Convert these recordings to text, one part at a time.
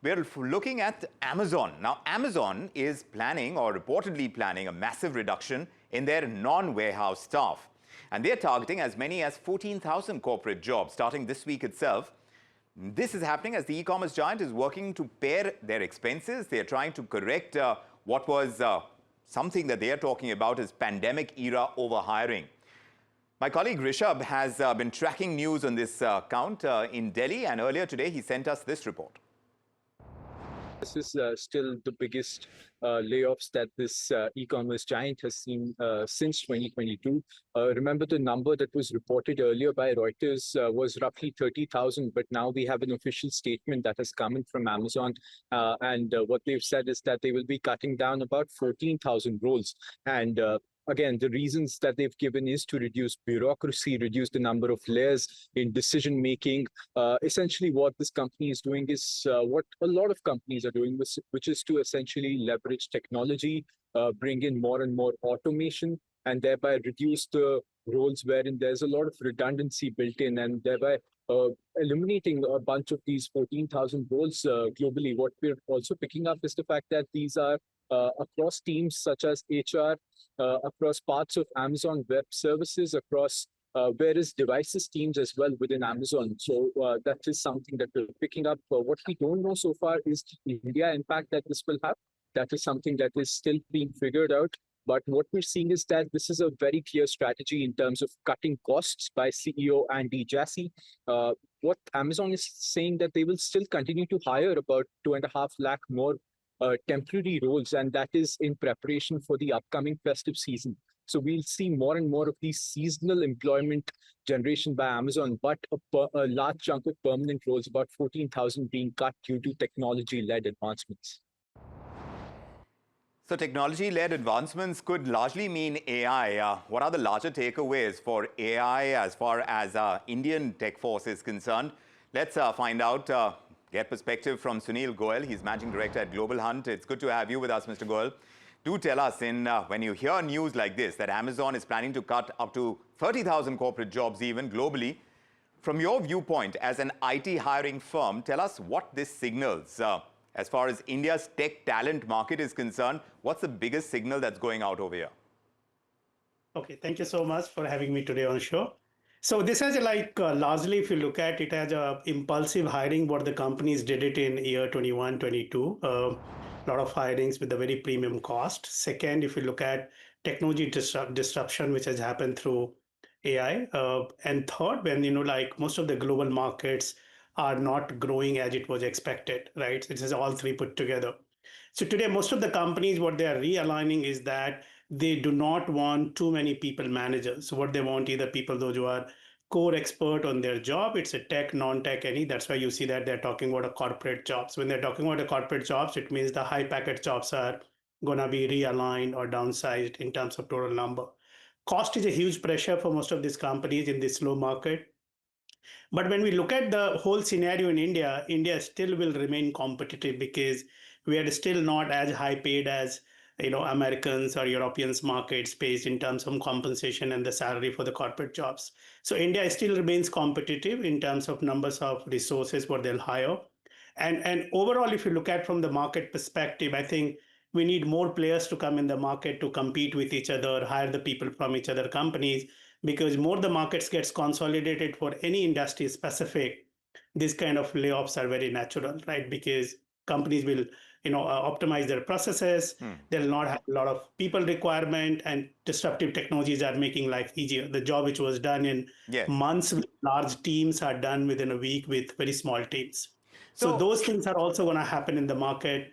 We're looking at Amazon. Now, Amazon is planning or reportedly planning a massive reduction in their non-warehouse staff. And they're targeting as many as 14,000 corporate jobs starting this week itself. This is happening as the e-commerce giant is working to pare their expenses. They're trying to correct what was something that they are talking about as pandemic-era overhiring. My colleague Rishabh has been tracking news on this count in Delhi, and earlier today he sent us this report. This is still the biggest layoffs that this e-commerce giant has seen since 2022. Remember, the number that was reported earlier by Reuters was roughly 30,000, but now we have an official statement that has come in from Amazon. And what they've said is that they will be cutting down about 14,000 roles. And again, the reasons that they've given is to reduce bureaucracy, reduce the number of layers in decision-making. Essentially, what this company is doing is what a lot of companies are doing, which is to essentially leverage technology, bring in more and more automation, and thereby reduce the roles wherein there's a lot of redundancy built in, and thereby eliminating a bunch of these 14,000 roles globally. What we're also picking up is the fact that these are across teams such as HR, across parts of Amazon Web Services, across various devices teams as well within Amazon. So that is something that we're picking up. What we don't know so far is the India impact that this will have. That is something that is still being figured out. But what we're seeing is that this is a very clear strategy in terms of cutting costs by CEO Andy Jassy. What Amazon is saying that they will still continue to hire about 2.5 lakh more temporary roles, and that is in preparation for the upcoming festive season. So we'll see more and more of these seasonal employment generation by Amazon, but a large chunk of permanent roles, about 14,000 being cut due to technology-led advancements. So technology-led advancements could largely mean AI. What are the larger takeaways for AI as far as Indian tech force is concerned? Let's find out. Get perspective from Sunil Goel. He's Managing Director at Global Hunt. It's good to have you with us, Mr. Goel. Do tell us, when you hear news like this, that Amazon is planning to cut up to 30,000 corporate jobs even globally, from your viewpoint as an IT hiring firm, tell us what this signals. As far as India's tech talent market is concerned, what's the biggest signal that's going out over here? Okay, thank you so much for having me today on the show. So this has largely, if you look at it as a impulsive hiring, what the companies did it in year 21, 22, a lot of hirings with a very premium cost. Second, if you look at technology disruption, which has happened through AI. And third, when, most of the global markets are not growing as it was expected, right? This is all three put together. So today, most of the companies, what they are realigning is that they do not want too many people managers. So what they want, either people, those who are core expert on their job, it's a tech, non-tech, any. That's why you see that they're talking about a corporate jobs. When they're talking about the corporate jobs, it means the high packet jobs are going to be realigned or downsized in terms of total number. Cost is a huge pressure for most of these companies in this slow market. But when we look at the whole scenario in India, India still will remain competitive because we are still not as high paid as Americans or Europeans markets pays in terms of compensation and the salary for the corporate jobs. So India still remains competitive in terms of numbers of resources what they'll hire. And overall, if you look at from the market perspective, I think we need more players to come in the market to compete with each other, hire the people from each other companies, because more the markets gets consolidated for any industry specific, these kind of layoffs are very natural, right? Because companies will optimize their processes. They'll not have a lot of people requirement, and disruptive technologies are making life easier. The job which was done in months with large teams are done within a week with very small teams. So those things are also going to happen in the market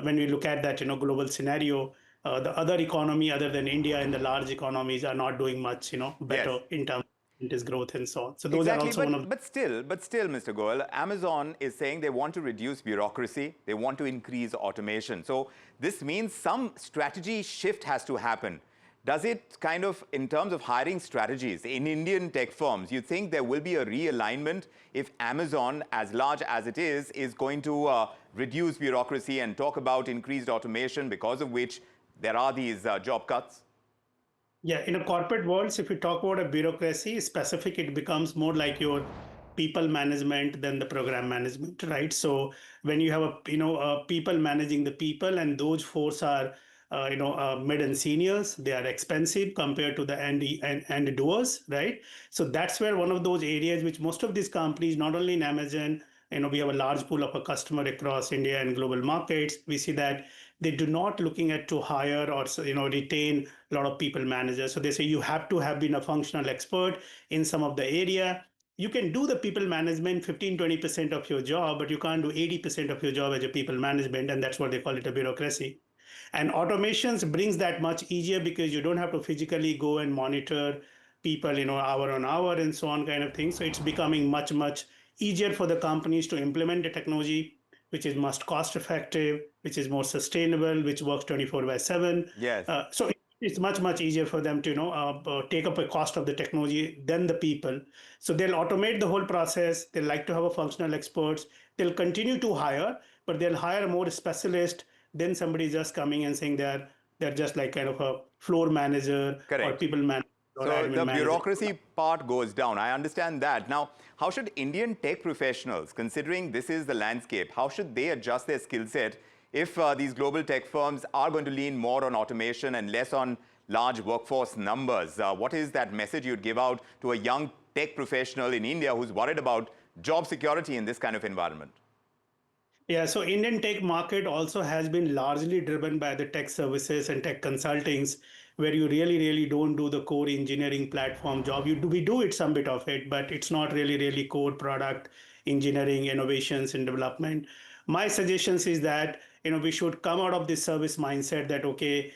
when we look at that global scenario. The other economy other than India and the large economies are not doing much better in terms of growth and so on. So those are also one of but still, Mr. Goel, Amazon is saying they want to reduce bureaucracy, they want to increase automation. So this means some strategy shift has to happen. Does it kind of, in terms of hiring strategies in Indian tech firms, you think there will be a realignment if Amazon, as large as it is going to reduce bureaucracy and talk about increased automation, because of which there are these job cuts? Yeah, in a corporate world, if you talk about a bureaucracy specific, it becomes more like your people management than the program management, right? So when you have a people managing the people, and those folks are mid and seniors, they are expensive compared to the end doers, right? So that's where one of those areas which most of these companies, not only in Amazon, we have a large pool of a customer across India and global markets. We see that they do not looking at to hire or retain a lot of people managers. So they say you have to have been a functional expert in some of the area. You can do the people management 15-20% of your job, but you can't do 80% of your job as a people management, and that's what they call it, a bureaucracy. And automations brings that much easier because you don't have to physically go and monitor people, hour on hour and so on kind of thing. So it's becoming much, much easier for the companies to implement the technology, which is most cost effective, which is more sustainable, which works 24/7. Yes. So it's much, much easier for them to, take up a cost of the technology than the people. So they'll automate the whole process. They like to have a functional experts. They'll continue to hire, but they'll hire more specialist than somebody just coming and saying they're just like kind of a floor manager or Correct. people manager or So admin the manager. bureaucracy part goes down. I understand that. Now, how should Indian tech professionals, considering this is the landscape, how should they adjust their skill set if these global tech firms are going to lean more on automation and less on large workforce numbers? What is that message you'd give out to a young tech professional in India who's worried about job security in this kind of environment? Yeah, so Indian tech market also has been largely driven by the tech services and tech consultings, where you really, really don't do the core engineering platform job. We do it some bit of it, but it's not really, really core product engineering, innovations, and development. My suggestions is that we should come out of this service mindset that okay,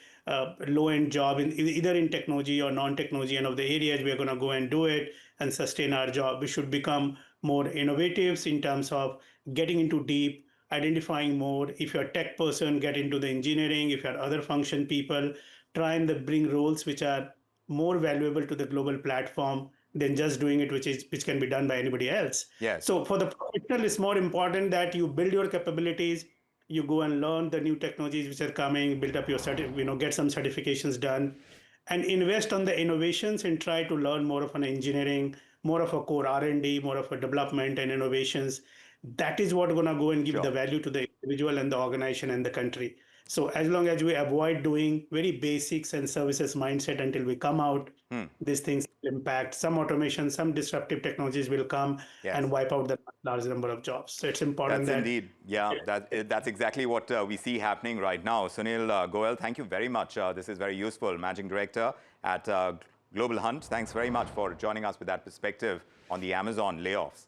low end job in either in technology or non-technology, and of the areas we're going to go and do it and sustain our job. We should become more innovative in terms of getting into deep, identifying more. If you're a tech person, get into the engineering. If you're other function people, try and bring roles which are more valuable to the global platform than just doing it, which can be done by anybody else. Yes. So for the professional, it's more important that you build your capabilities, you go and learn the new technologies which are coming, build up your get some certifications done, and invest on the innovations and try to learn more of an engineering, more of a core R&D, more of a development and innovations. That is what going to go and give the Sure. value to the individual and the organization and the country. So as long as we avoid doing very basics and services mindset until we come out, these things will impact. Some automation, some disruptive technologies will come Yes. and wipe out the large number of jobs. So it's important That's that indeed, yeah, that's exactly what we see happening right now. Sunil Goel, thank you very much. This is very useful. Managing Director at Global Hunt. Thanks very much for joining us with that perspective on the Amazon layoffs.